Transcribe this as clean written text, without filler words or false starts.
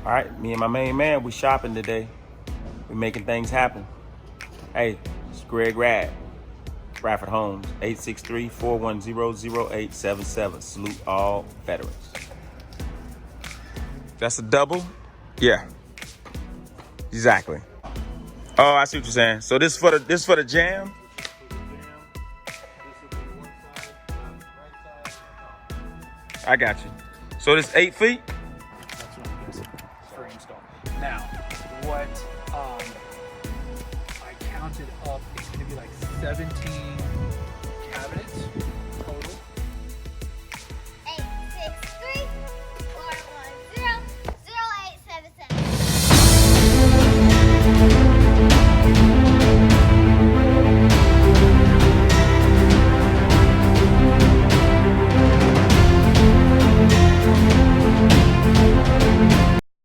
All right, me and my main man, we shopping today. We making things happen. Hey, it's Greg Radford Homes, 863-410-0877. Salute all veterans. That's a double? Yeah, exactly. Oh, I see what you're saying. So this for the jam? I got you. So this 8 feet? That's what I'm guessing for install. Now, what I counted up, it's gonna be like 17